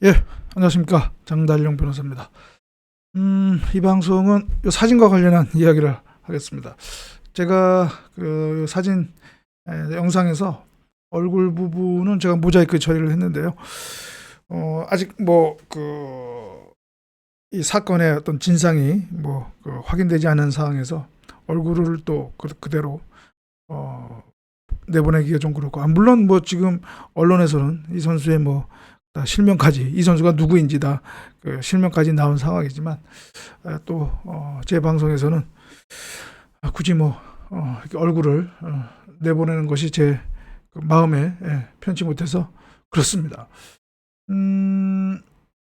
예, 안녕하십니까. 장달용 변호사입니다. 이 방송은 요 사진과 관련한 이야기를 하겠습니다. 제가 그 사진 영상에서 얼굴 부분은 제가 모자이크 처리를 했는데요. 아직 이 사건의 어떤 진상이 확인되지 않은 상황에서 얼굴을 또 그대로 내보내기가 좀 그렇고, 물론 지금 언론에서는 이 선수의 다 실명까지, 이 선수가 누구인지 다 실명까지 나온 상황이지만, 또 제 방송에서는 굳이 이렇게 얼굴을 내보내는 것이 제 마음에 편치 못해서 그렇습니다.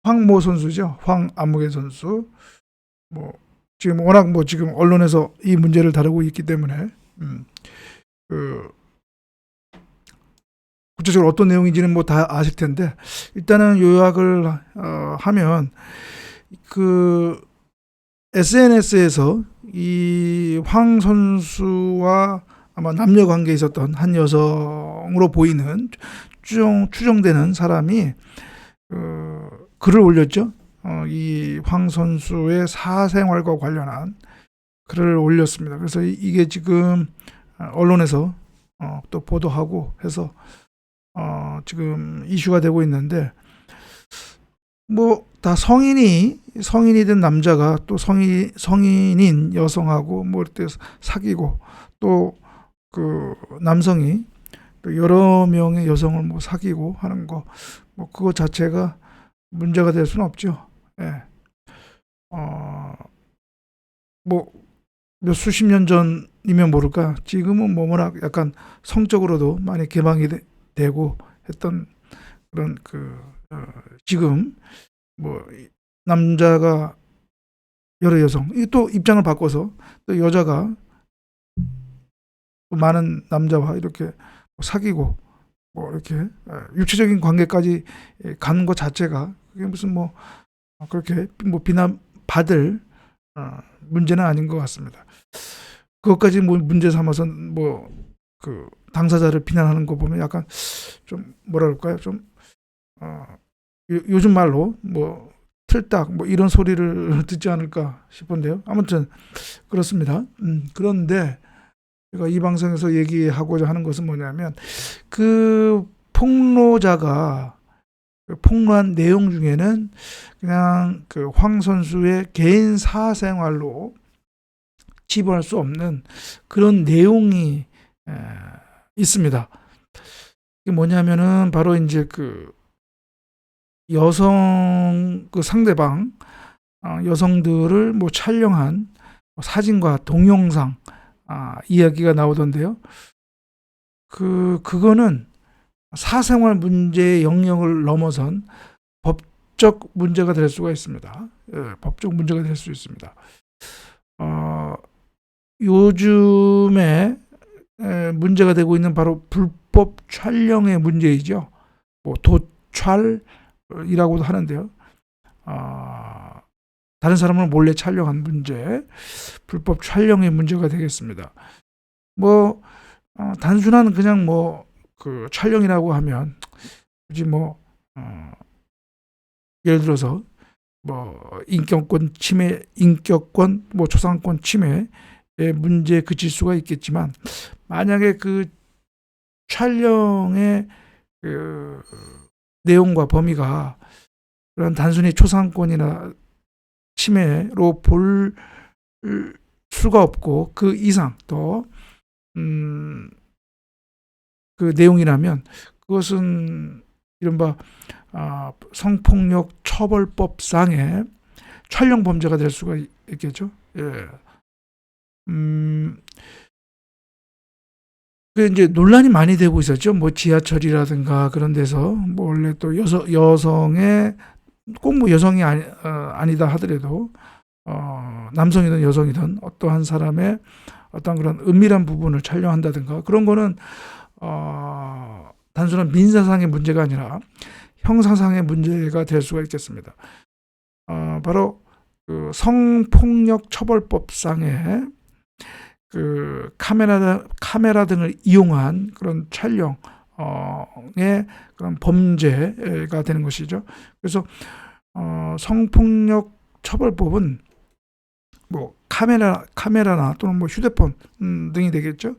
황모 선수죠. 황아무개 선수. 지금 워낙 지금 언론에서 이 문제를 다루고 있기 때문에 구체적으로 어떤 내용인지는 다 아실 텐데, 일단은 요약을 하면 SNS에서 이 황 선수와 아마 남녀 관계에 있었던 한 여성으로 보이는 추정되는 사람이 글을 올렸죠. 이 황 선수의 사생활과 관련한 글을 올렸습니다. 그래서 이게 지금 언론에서 또 보도하고 해서 지금 이슈가 되고 있는데, 다 성인이든 남자가 또 성인인 여성하고 이렇게 사귀고, 또 남성이 또 여러 명의 여성을 사귀고 하는 거, 그거 자체가 문제가 될 수는 없죠. 예. 몇 수십 년 전이면 모를까, 지금은 워낙 약간 성적으로도 많이 개방이 되고 했던 그런 지금 남자가 여러 여성, 또 입장을 바꿔서 또 여자가 또 많은 남자와 이렇게 사귀고 이렇게 육체적인 관계까지 가는 것 자체가 그게 무슨 그렇게 비난받을 문제는 아닌 것 같습니다. 그것까지 문제 삼아서 당사자를 비난하는 거 보면 약간 좀 뭐랄까요, 좀 요즘 말로 틀딱 이런 소리를 듣지 않을까 싶은데요. 아무튼 그렇습니다. 그런데 제가 이 방송에서 얘기하고자 하는 것은 뭐냐면, 그 폭로자가 폭로한 내용 중에는 그냥 황 선수의 개인 사생활로 치부할 수 없는 그런 내용이 있습니다. 이게 뭐냐면은 바로 이제 여성 상대방 여성들을 촬영한 사진과 동영상 이야기가 나오던데요. 그거는 사생활 문제의 영역을 넘어선 법적 문제가 될 수가 있습니다. 법적 문제가 될 수 있습니다. 요즘에 문제가 되고 있는 바로 불법 촬영의 문제이죠. 도촬이라고도 하는데요. 다른 사람을 몰래 촬영한 문제, 불법 촬영의 문제가 되겠습니다. 단순한 그냥 촬영이라고 하면 굳이 예를 들어서 인격권 침해, 초상권 침해의 문제에 그칠 수가 있겠지만, 만약에 그 촬영의 내용과 범위가 그런 단순히 초상권이나 침해로 볼 수가 없고, 그 이상 더 그 내용이라면 그것은 이른바 성폭력 처벌법상의 촬영 범죄가 될 수가 있겠죠. 예. 이제 논란이 많이 되고 있었죠. 지하철이라든가 그런 데서 원래 또 여성의 꼭 여성이 아니다 하더라도 남성이든 여성이든 어떠한 사람의 어떤 그런 은밀한 부분을 촬영한다든가, 그런 거는 단순한 민사상의 문제가 아니라 형사상의 문제가 될 수가 있겠습니다. 바로 성폭력 처벌법상의 카메라 등을 이용한 그런 촬영, 의 그런 범죄가 되는 것이죠. 그래서 성폭력 처벌법은 뭐 카메라나 또는 뭐 휴대폰 등이 되겠죠.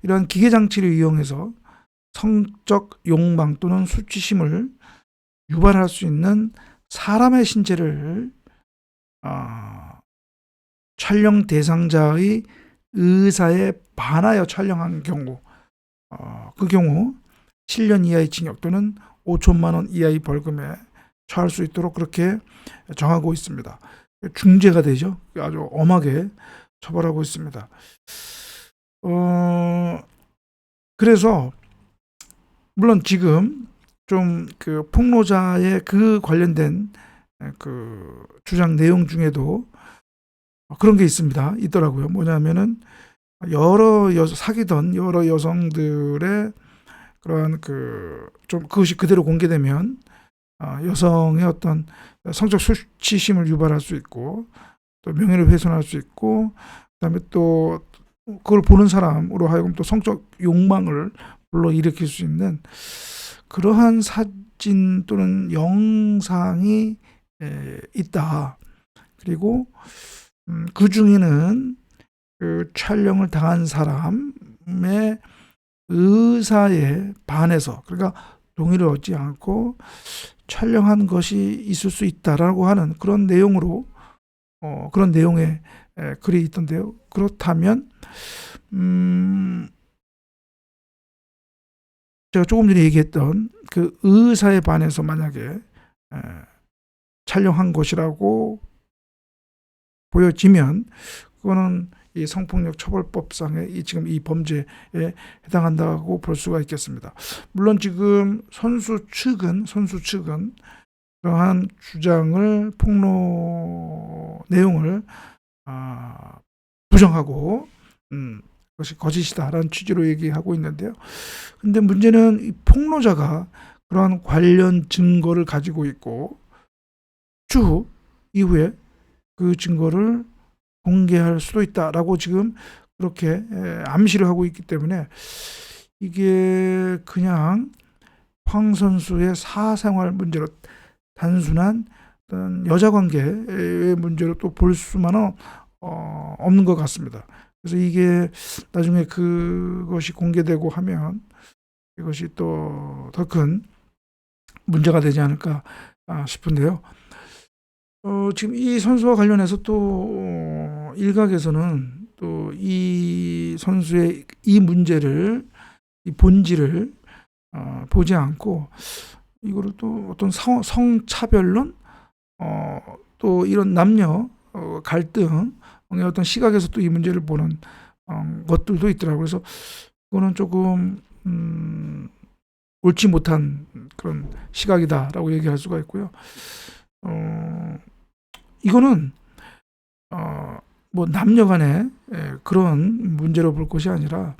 이러한 기계 장치를 이용해서 성적 욕망 또는 수치심을 유발할 수 있는 사람의 신체를 촬영 대상자의 의사에 반하여 촬영한 경우, 그 경우 7년 이하의 징역 또는 5천만 원 이하의 벌금에 처할 수 있도록 그렇게 정하고 있습니다. 중죄가 되죠. 아주 엄하게 처벌하고 있습니다. 그래서 물론 지금 좀 그 폭로자의 그 관련된 그 주장 내용 중에도 그런 게 있더라고요. 뭐냐면은 사귀던 여러 여성들의 그러한 좀 그것이 그대로 공개되면 여성의 어떤 성적 수치심을 유발할 수 있고 또 명예를 훼손할 수 있고 그다음에 또 그걸 보는 사람으로 하여금 또 성적 욕망을 불러일으킬 수 있는 그러한 사진 또는 영상이 있다. 그리고 그 중에는 그 촬영을 당한 사람의 의사에 반해서, 그러니까 동의를 얻지 않고 촬영한 것이 있을 수 있다라고 하는 그런 내용으로 그런 내용의 글이 있던데요. 그렇다면 제가 조금 전에 얘기했던 그 의사에 반해서 만약에 촬영한 것이라고 보여지면 그거는 이 성폭력 처벌법상의 지금 이 범죄에 해당한다고 볼 수가 있겠습니다. 물론 지금 선수 측은 그러한 주장을 폭로 내용을 부정하고 그것이 거짓이다라는 취지로 얘기하고 있는데요. 근데 문제는 이 폭로자가 그러한 관련 증거를 가지고 있고 추후 이후에 그 증거를 공개할 수도 있다라고 지금 그렇게 암시를 하고 있기 때문에 이게 그냥 황 선수의 사생활 문제로 단순한 어떤 여자 관계의 문제로 또 볼 수만은 없는 것 같습니다. 그래서 이게 나중에 그것이 공개되고 하면 이것이 또 더 큰 문제가 되지 않을까 싶은데요. 지금 이 선수와 관련해서 또 일각에서는 또 이 선수의 이 문제를, 이 본질을 보지 않고 이거를 또 어떤 성차별론, 또 이런 남녀 갈등의 어떤 시각에서 또 이 문제를 보는 것들도 있더라고요. 그래서 그거는 조금 옳지 못한 그런 시각이다라고 얘기할 수가 있고요. 이거는 뭐 남녀간의 그런 문제로 볼 것이 아니라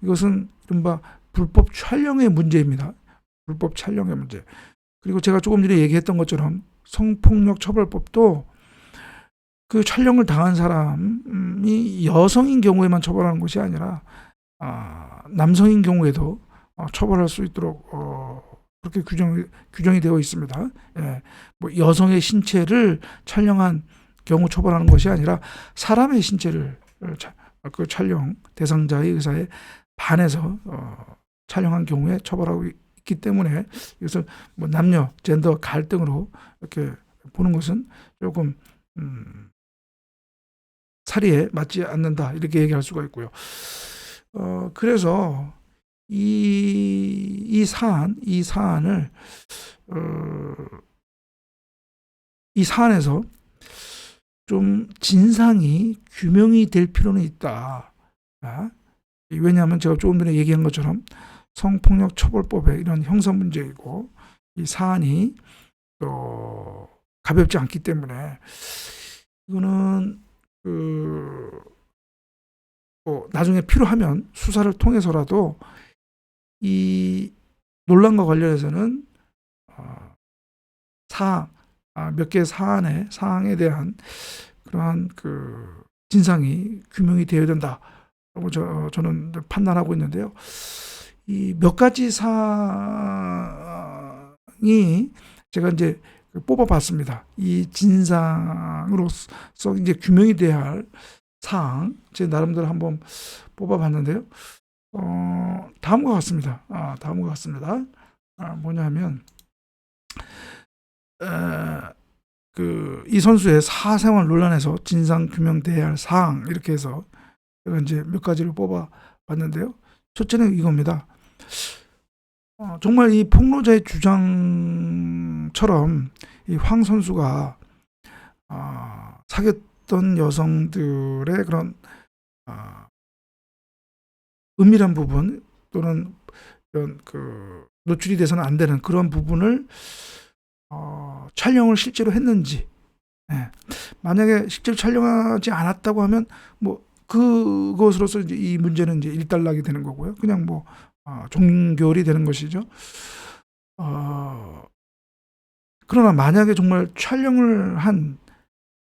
이것은 이른바 불법 촬영의 문제입니다. 불법 촬영의 문제. 그리고 제가 조금 전에 얘기했던 것처럼 성폭력 처벌법도 그 촬영을 당한 사람이 여성인 경우에만 처벌하는 것이 아니라 남성인 경우에도 처벌할 수 있도록 그렇게 규정이 되어 있습니다. 뭐 여성의 신체를 촬영한 경우 처벌하는 것이 아니라 사람의 신체를 그 촬영 대상자의 의사에 반해서 촬영한 경우에 처벌하고 있기 때문에 이것을 뭐 남녀 젠더 갈등으로 이렇게 보는 것은 조금 사리에 맞지 않는다 이렇게 얘기할 수가 있고요. 그래서 이 사안에서 좀 진상이 규명이 될 필요는 있다. 왜냐하면 제가 조금 전에 얘기한 것처럼 성폭력 처벌법의 이런 형사 문제이고 이 사안이 또 가볍지 않기 때문에 이거는 나중에 필요하면 수사를 통해서라도 이 논란과 관련해서는 몇 개의 사항에 대한 그러한 그 진상이 규명이 되어야 된다라고 저는 판단하고 있는데요. 이 몇 가지 사항이 제가 이제 뽑아봤습니다. 이 진상으로서 이제 규명이 돼야 할 사항, 제 나름대로 한번 뽑아봤는데요. 다음과 같습니다. 다음과 같습니다. 뭐냐면, 이 선수의 사생활 논란에서 진상 규명돼야 할 사항, 이렇게 해서 제가 이제 몇 가지를 뽑아봤는데요. 첫째는 이겁니다. 정말 이 폭로자의 주장처럼 이 황 선수가 사귀었던 여성들의 그런 은밀한 부분 또는 이런 노출이 돼서는 안 되는 그런 부분을 촬영을 실제로 했는지, 만약에 실제로 촬영하지 않았다고 하면 뭐 그것으로서 이제 이 문제는 이제 일단락이 되는 거고요. 그냥 뭐 종결이 되는 것이죠. 그러나 만약에 정말 촬영을 한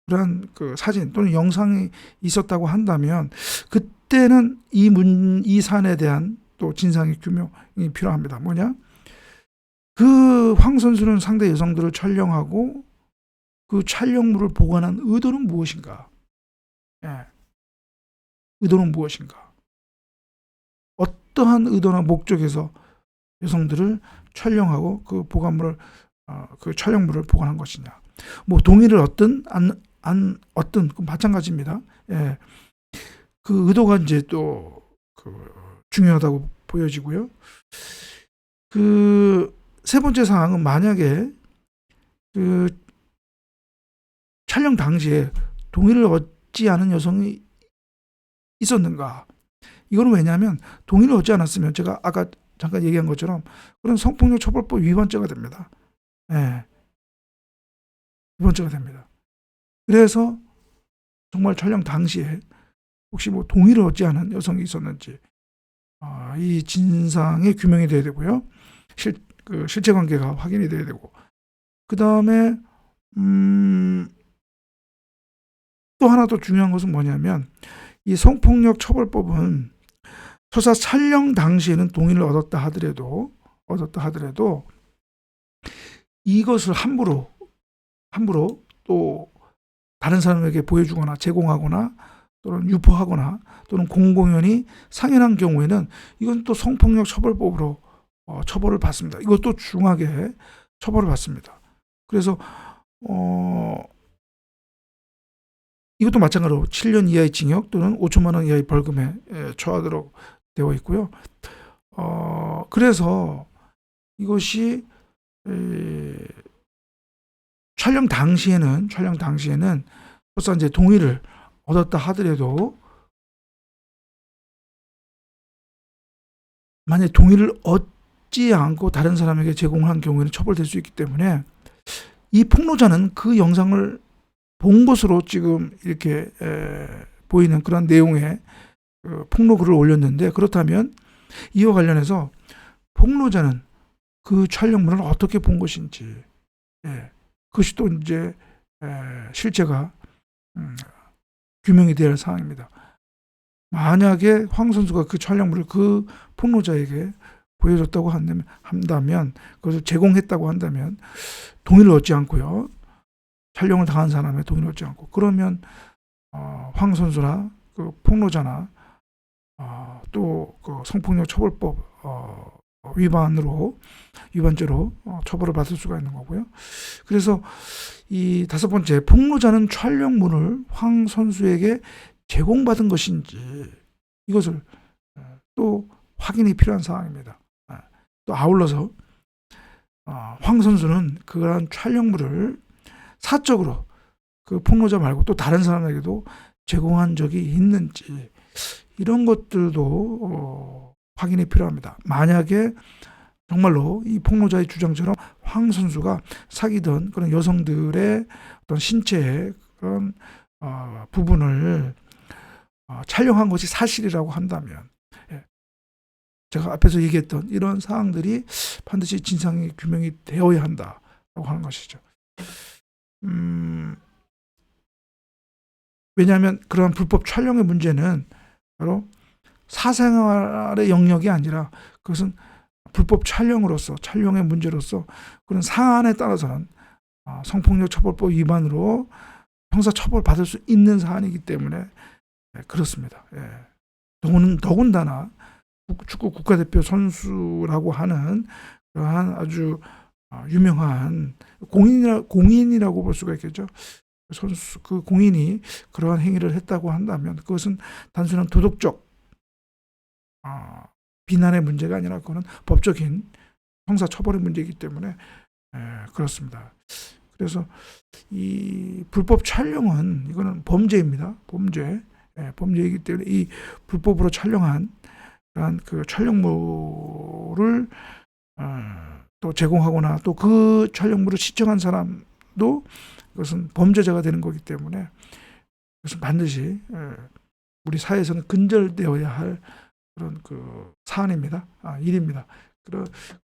그런 사진 또는 영상이 있었다고 한다면 그때는 이 사안에 대한 또 진상의 규명이 필요합니다. 뭐냐? 그 황 선수는 상대 여성들을 촬영하고 그 촬영물을 보관한 의도는 무엇인가? 의도는 무엇인가? 어떠한 의도나 목적에서 여성들을 촬영하고 그 보관물을 그 촬영물을 보관한 것이냐? 뭐 동의를 얻든 얻든 마찬가지입니다. 그 의도가 이제 또 중요하다고 보여지고요. 세 번째 사항은 만약에 촬영 당시에 동의를 얻지 않은 여성이 있었는가? 이거는 왜냐하면 동의를 얻지 않았으면 제가 아까 잠깐 얘기한 것처럼 그런 성폭력 처벌법 위반죄가 됩니다. 위반죄가 됩니다. 그래서 정말 촬영 당시에 혹시 뭐 동의를 얻지 않은 여성이 있었는지 이 진상의 규명이 돼야 되고요. 실제 관계가 확인이 돼야 되고, 그 다음에 또 하나 더 중요한 것은 뭐냐면 이 성폭력 처벌법은 설사 촬영 당시에는 동의를 얻었다 하더라도 이것을 함부로 또 다른 사람에게 보여주거나 제공하거나 또는 유포하거나 또는 공공연히 상연한 경우에는 이건 또 성폭력 처벌법으로 처벌을 받습니다. 이것도 중하게 처벌을 받습니다. 그래서 이것도 마찬가지로 7년 이하의 징역 또는 5천만 원 이하의 벌금에 처하도록 되어 있고요. 그래서 이것이 촬영 당시에는 설사 이제 동의를 얻었다 하더라도 만약 동의를 얻지 않고 다른 사람에게 제공한 경우에는 처벌될 수 있기 때문에 이 폭로자는 그 영상을 본 것으로 지금 이렇게 보이는 그런 내용의 폭로 글을 올렸는데, 그렇다면 이와 관련해서 폭로자는 그 촬영물을 어떻게 본 것인지, 그것이 또 이제 실체가 규명이 되어야 할 사항입니다. 만약에 황 선수가 그 촬영물을 그 폭로자에게 보여줬다고 한다면, 그것을 제공했다고 한다면 동의를 얻지 않고요, 촬영을 당한 사람의 동의를 얻지 않고, 그러면 황 선수나 그 폭로자나 또 그 성폭력 처벌법 위반죄로 처벌을 받을 수가 있는 거고요. 그래서 이 다섯 번째, 폭로자는 촬영물을 황 선수에게 제공받은 것인지 이것을 또 확인이 필요한 사항입니다. 또 아울러서 황 선수는 그러한 촬영물을 사적으로 그 폭로자 말고 또 다른 사람에게도 제공한 적이 있는지, 이런 것들도 확인이 필요합니다. 만약에 정말로 이 폭로자의 주장처럼 황 선수가 사귀던 그런 여성들의 어떤 신체의 그런 부분을 촬영한 것이 사실이라고 한다면, 제가 앞에서 얘기했던 이런 사항들이 반드시 진상이 규명이 되어야 한다라고 하는 것이죠. 왜냐하면 그러한 불법 촬영의 문제는 바로 사생활의 영역이 아니라 그것은 불법 촬영의 문제로서 그런 사안에 따라서는 성폭력 처벌법 위반으로 형사 처벌 받을 수 있는 사안이기 때문에 그렇습니다. 더군다나 축구 국가대표 선수라고 하는 그러한 아주 유명한 공인이라고 볼 수가 있겠죠. 선수 그 공인이 그러한 행위를 했다고 한다면 그것은 단순한 도덕적 비난의 문제가 아니라 그거는 법적인 형사 처벌의 문제이기 때문에 그렇습니다. 그래서 이 불법 촬영은 이거는 범죄입니다. 범죄이기 때문에 이 불법으로 촬영한 그런 그 촬영물을 또 제공하거나 또 그 촬영물을 시청한 사람도 그것은 범죄자가 되는 거기 때문에 그것은 반드시 우리 사회에서는 근절되어야 할 그런 그 사안입니다. 일입니다.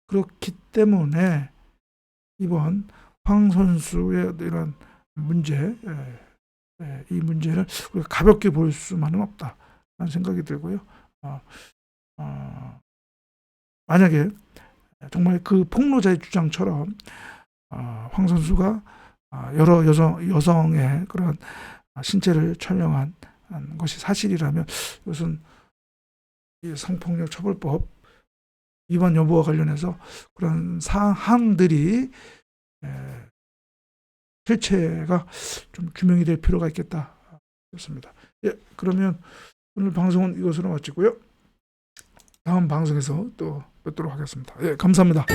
그렇기 때문에 이번 황 선수의 이런 문제, 이 문제를 우리가 가볍게 볼 수만은 없다라는 생각이 들고요. 만약에 정말 그 폭로자의 주장처럼 황 선수가 여러 여성의 그런 신체를 촬영한 것이 사실이라면 이것은 성폭력 처벌법 위반 여부와 관련해서 그런 사항들이 실체가 좀 규명이 될 필요가 있겠다. 그렇습니다. 그러면 오늘 방송은 이것으로 마치고요. 다음 방송에서 또 뵙도록 하겠습니다. 감사합니다.